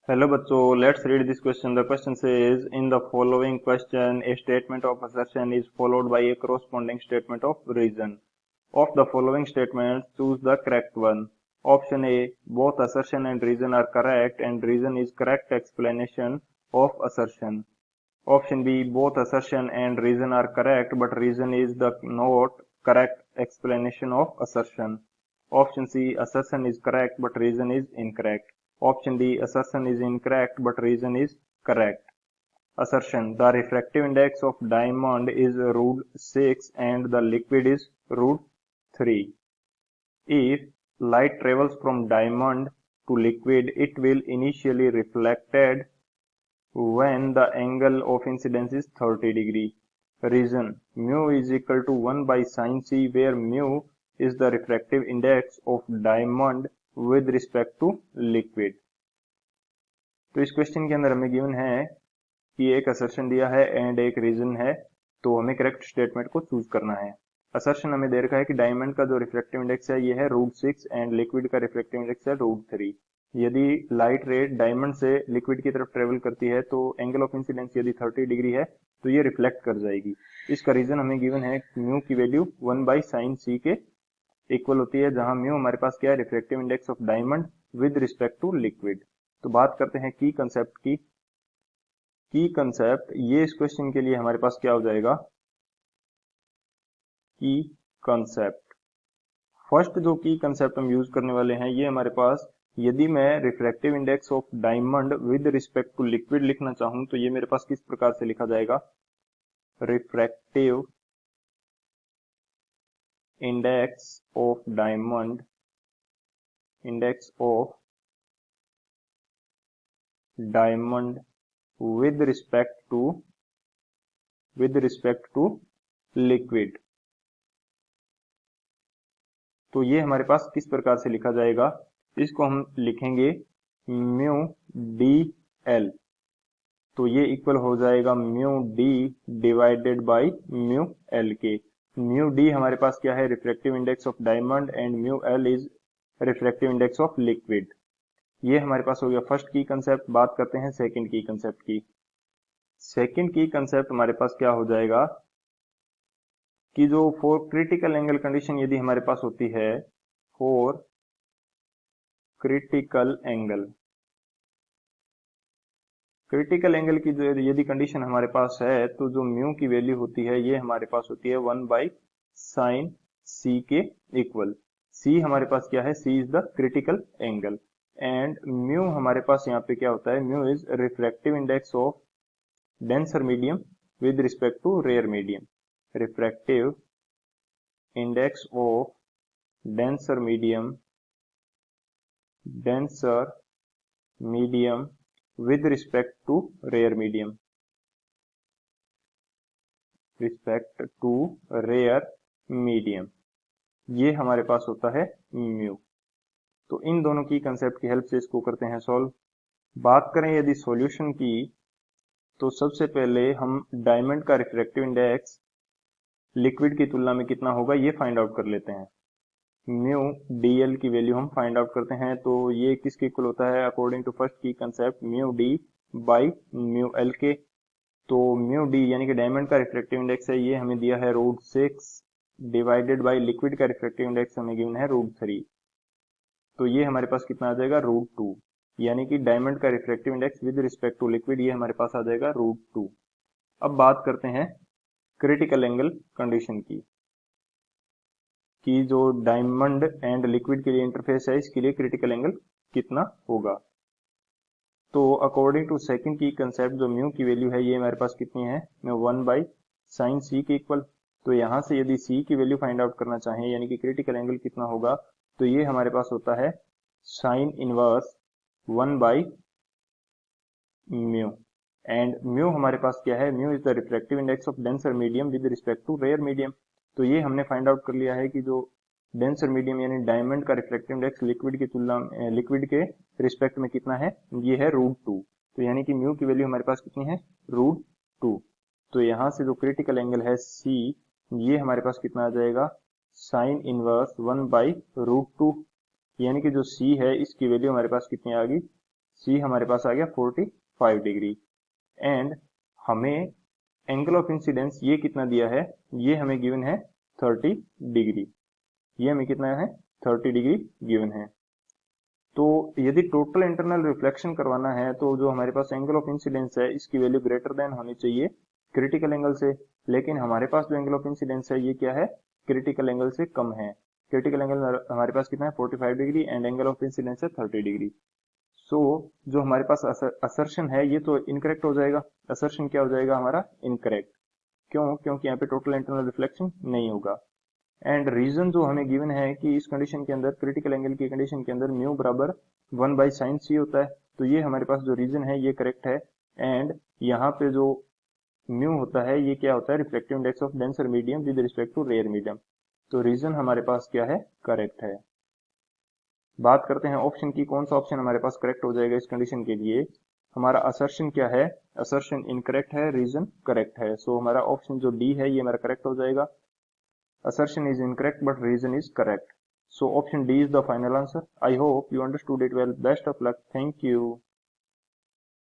Hello बच्चों, let's read this question. The question says, in the following question, a statement of assertion is followed by a corresponding statement of reason. Of the following statements, choose the correct one. Option A, both assertion and reason are correct and reason is correct explanation of assertion. Option B, both assertion and reason are correct but reason is the not correct explanation of assertion. Option C, assertion is correct but reason is incorrect. Option D, assertion is incorrect but reason is correct. Assertion: the refractive index of diamond is √6 and the liquid is √3. If light travels from diamond to liquid, it will initially reflected when the angle of incidence is 30 degree. Reason: mu is equal to 1 by sin C, where mu is the refractive index of diamond with respect to liquid. तो इस question के अंदर हमें given है कि एक assertion दिया है एंड एक रीजन है, तो हमें करेक्ट स्टेटमेंट को चूज करना है। असर्शन हमें दे रखा है कि डायमंड का जो रिफ्रैक्टिव इंडेक्स है ये है √6 एंड लिक्विड का रिफ्रैक्टिव इंडेक्स है √3। यदि लाइट रे डायमंड से लिक्विड की तरफ ट्रेवल करती है तो एंगल ऑफ इंसिडेंस यदि 30 डिग्री है तो ये रिफ्लेक्ट कर जाएगी। इसका रीजन हमें गिवन है म्यू की वैल्यू 1 बाई साइन सी के इक्वल होती है, जहां म्यू हमारे पास क्या है, refractive index of diamond with respect to liquid. तो बात करते हैं की कंसेप्ट की। की कंसेप्ट ये इस क्वेश्चन के लिए हमारे पास क्या हो जाएगा, की कंसेप्ट। फर्स्ट जो की कंसेप्ट हम यूज करने वाले हैं ये हमारे पास, यदि मैं refractive index of diamond with respect to liquid लिखना चाहूं तो ये मेरे पास किस प्रकार से लिखा जाएगा, refractive index of diamond, index of diamond with respect to liquid। तो ये हमारे पास किस प्रकार से लिखा जाएगा, इसको हम लिखेंगे म्यू डी एल। तो ये इक्वल हो जाएगा mu D divided by mu L के। म्यू डी हमारे पास क्या है, refractive index of diamond and mu L is refractive index of liquid. ये हमारे पास हो गया फर्स्ट की कंसेप्ट। बात करते हैं सेकंड की कंसेप्ट की। सेकंड की कंसेप्ट हमारे पास क्या हो जाएगा कि जो फॉर क्रिटिकल एंगल कंडीशन यदि हमारे पास होती है, फॉर क्रिटिकल एंगल की जो यदि कंडीशन हमारे पास है तो जो म्यू की वैल्यू होती है ये हमारे पास होती है 1 बाई साइन सी के इक्वल। सी हमारे पास क्या है, C is the critical angle and mu हमारे पास यहाँ पे क्या होता है, mu is refractive index of denser medium with respect to rare medium. Refractive index of denser medium with respect to rare medium, ये हमारे पास होता है म्यू। तो इन दोनों की कंसेप्ट की हेल्प से इसको करते हैं सॉल्व। बात करें यदि सॉल्यूशन की, तो सबसे पहले हम डायमंड का रिफ्रैक्टिव इंडेक्स लिक्विड की तुलना में कितना होगा ये फाइंड आउट कर लेते हैं। म्यू डी एल की वैल्यू हम फाइंड आउट करते हैं, तो ये किसके इक्वल होता है, अकॉर्डिंग टू फर्स्ट की concept mu D by mu L के। तो म्यू डी यानी कि डायमंड का रिफ्रैक्टिव इंडेक्स है, ये हमें दिया है √6 डिवाइडेड बाई लिक्विड का रिफ्रैक्टिव इंडेक्स हमें गिवन है √3। तो ये हमारे पास कितना आ जाएगा, √2, यानी कि डायमंड का refractive index with respect to liquid ये हमारे पास आ जाएगा √2। अब बात करते हैं क्रिटिकल एंगल कंडीशन की, कि जो डायमंड एंड लिक्विड के लिए इंटरफेस है इसके लिए क्रिटिकल एंगल कितना होगा। तो अकॉर्डिंग टू सेकंड की कंसेप्ट जो म्यू की वैल्यू है ये हमारे पास कितनी है, 1 बाई साइन सी के इक्वल। तो यहां से यदि सी की वैल्यू फाइंड आउट करना चाहें यानी कि क्रिटिकल एंगल कितना होगा, तो ये हमारे पास होता है sine inverse 1 by mu and mu हमारे पास क्या है, mu is the refractive index of denser medium with respect to rare medium. तो ये हमने फाइंड आउट कर लिया है कि जो डेंसर मीडियम यानी डायमंड का रिफ्लेक्टिव इंडेक्स लिक्विड की तुलना में लिक्विड के रिस्पेक्ट में कितना है, ये है √2। तो यानी कि म्यू की वैल्यू हमारे पास कितनी है, √2। तो यहां से जो क्रिटिकल एंगल है सी, ये हमारे पास कितना आ जाएगा, साइन इनवर्स 1 बाई √2, यानी कि जो सी है इसकी वैल्यू हमारे पास कितनी आ गई, सी हमारे पास आ गया 45 डिग्री। एंड हमें एंगल ऑफ इंसिडेंस ये कितना दिया है, ये हमें गिवन है 30 डिग्री। ये हमें कितना है, 30 डिग्री गिवन है। तो यदि टोटल इंटरनल रिफ्लेक्शन करवाना है तो जो हमारे पास एंगल ऑफ इंसिडेंस है इसकी वैल्यू ग्रेटर देन होनी चाहिए क्रिटिकल एंगल से, लेकिन हमारे पास जो एंगल ऑफ इंसिडेंस है ये क्या है, क्रिटिकल एंगल से कम है। क्रिटिकल एंगल हमारे पास कितना है 45 degree and angle of incidence है 30 डिग्री। सो जो हमारे पास असर्शन है ये तो इनकरेक्ट हो जाएगा। असर्शन क्या हो जाएगा हमारा, इनकरेक्ट। क्यों, क्योंकि यहाँ पे टोटल इंटरनल रिफ्लेक्शन नहीं होगा। एंड रीजन जो हमें गिवन है कि इस कंडीशन के अंदर, क्रिटिकल एंगल की कंडीशन के अंदर म्यू बराबर 1/sin c होता है, तो ये हमारे पास जो रीजन है ये करेक्ट है। एंड यहाँ पे जो म्यू होता है ये क्या होता है, reflective index of denser medium with respect to rare medium. तो रीजन हमारे पास क्या है, करेक्ट है। बात करते हैं ऑप्शन की, कौन सा ऑप्शन हमारे पास करेक्ट हो जाएगा इस कंडीशन के लिए। हमारा असर्शन क्या है, असर्शन इनकरेक्ट है, रीजन करेक्ट है। सो हमारा ऑप्शन जो डी है ये हमारा करेक्ट हो जाएगा। Assertion is incorrect but reason is correct. So option D is the final answer. I hope you understood it well. Best of luck. Thank you.